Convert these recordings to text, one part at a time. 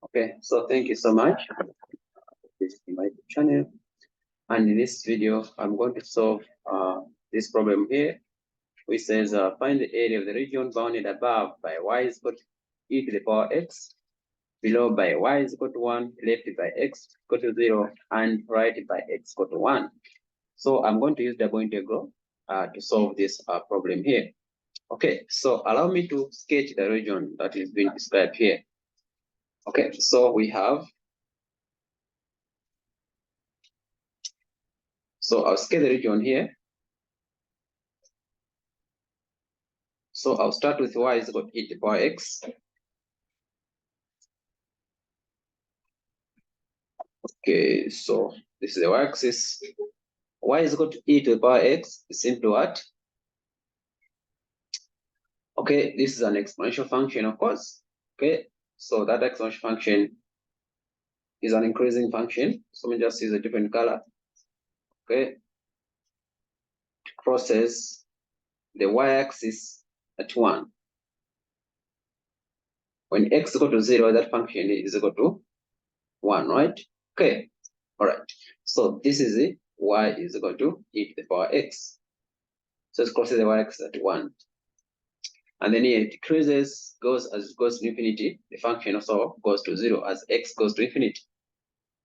Okay, so thank you so much for visiting my channel. And in this video, I'm going to solve this problem here, which says find the area of the region bounded above by y is equal to e to the power x, below by y is equal to 1, left by x equal to 0, and right by x equal to 1. So I'm going to use double integral to solve this problem here. Okay, so allow me to sketch the region that is being described here. Okay, so we have, so I'll sketch the region here. So I'll start with y is equal to e to the power x. Okay, so this is the y-axis. Y is equal to e to the power x is simply what? Okay, this is an exponential function, of course. Okay, so that exponential function is an increasing function. So let me just use a different color. Okay, it crosses the y-axis at 1. When x is equal to 0, that function is equal to 1, right? Okay, all right. So this is it. Y is equal to e to the power x. So it crosses the y-axis at 1. And then here it decreases, goes as it goes to infinity. The function also goes to 0 as x goes to infinity.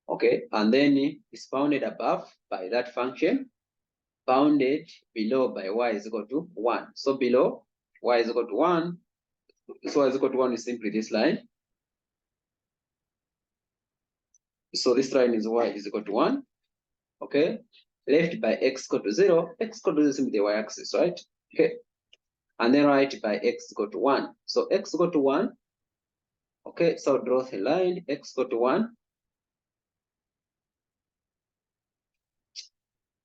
Okay, and then it's bounded above by that function, bounded below by y is equal to 1. So below y is equal to 1, so y is equal to 1 is simply this line. So this line is y is equal to 1. Okay, left by x equal to 0, x equal to 0 is simply the y-axis, right? Okay, and then right by x equal to 1. So x equal to 1. Okay, so draw a line, x equal to 1.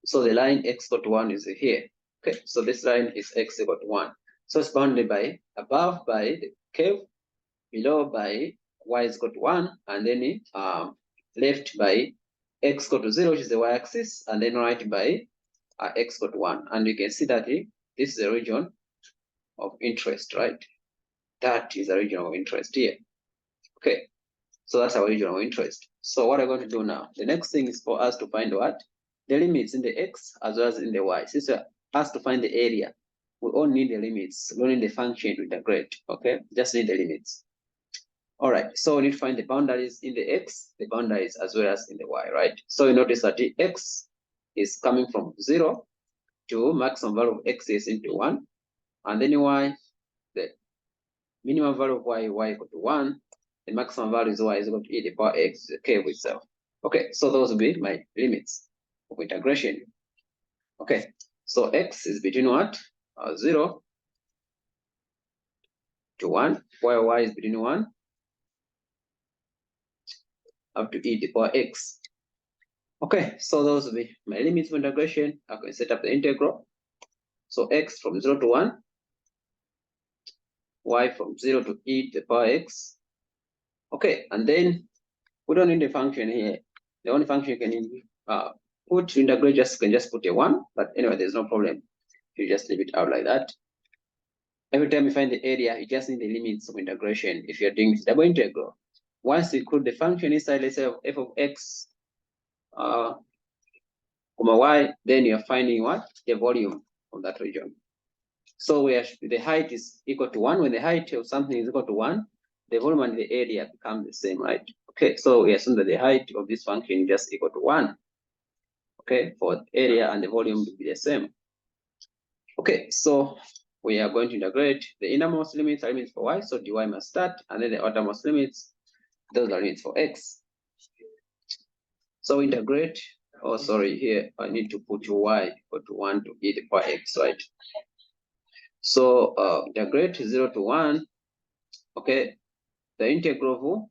So the line x equal to 1 is here. Okay, so this line is x equal to 1. So it's bounded by above by the curve, below by y is equal to 1, and then left by x equal to 0, which is the y-axis, and then right by x equal to 1. And you can see that this is a region of interest, right? That is a region of interest here. Okay, so that's our region of interest. So what I'm going to do now, the next thing is for us to find what? The limits in the x as well as in the y. Since we asked to find the area, we all need the limits. We don't need the function to integrate, okay? Just need the limits. All right, so we need to find the boundaries in the x, the boundaries as well as in the y, right? So you notice that the x is coming from 0 to maximum value of x is into 1, and then y, the minimum value of y equal to 1, the maximum value is y is equal to e to the power x, the curve itself. Okay, so those will be my limits of integration. Okay, so x is between what? 0 to 1, while y is between 1 up to e to the power x. Okay, so those will be my limits of integration. I can set up the integral. So x from 0 to 1, y from 0 to e to the power x. Okay, and then we don't need the function here. The only function you can put to integrate can just put a 1, but anyway, there's no problem. You just leave it out like that. Every time you find the area, you just need the limits of integration if you're doing double integral. Once you include the function inside, let's say, of f of x, comma y, then you're finding what? The volume of that region. So where the height is equal to 1, when the height of something is equal to 1, the volume and the area become the same, right? Okay, so we assume that the height of this function is just equal to 1. Okay, for the area and the volume to be the same. Okay, so we are going to integrate the innermost limits are limits for y, so dy must start, and then the outermost limits, those are limits for x. So integrate, oh sorry, here I need to put y equal to 1 to e to the power x, right? So integrate 0 to 1, okay, the integral of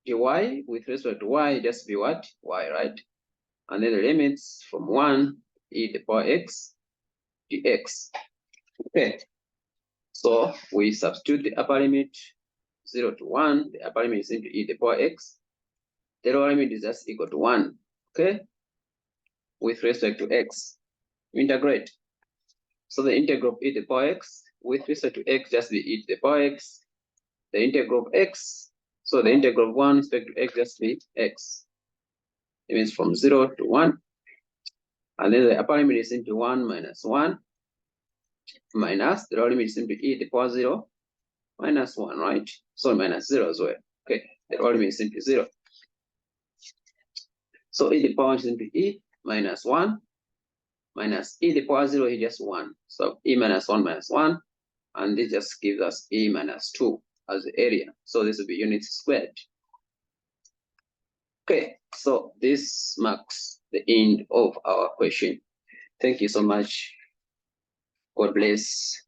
dy with respect to y just be what? Y, right? And then the limits from 1 e to the power x dx. Okay, so we substitute the upper limit 0 to 1, the upper limit is into e to the power x. The lower limit is just equal to 1, okay, with respect to x. Integrate. So the integral of e to the power x with respect to x just be e to the power x. The integral of x, So the integral of 1 with respect to x just be x. It means from 0 to 1. And then the upper limit is simply 1 minus 1 minus the lower limit is simply e to the power 0 minus 1, right? So minus 0 as well. Okay, the lower limit is simply 0. So e to the power is simply e minus 1 minus e to the power 0 is just 1. So e minus 1 minus 1. And this just gives us e minus 2 as the area. So this will be units squared. Okay, so this marks the end of our question. Thank you so much. God bless.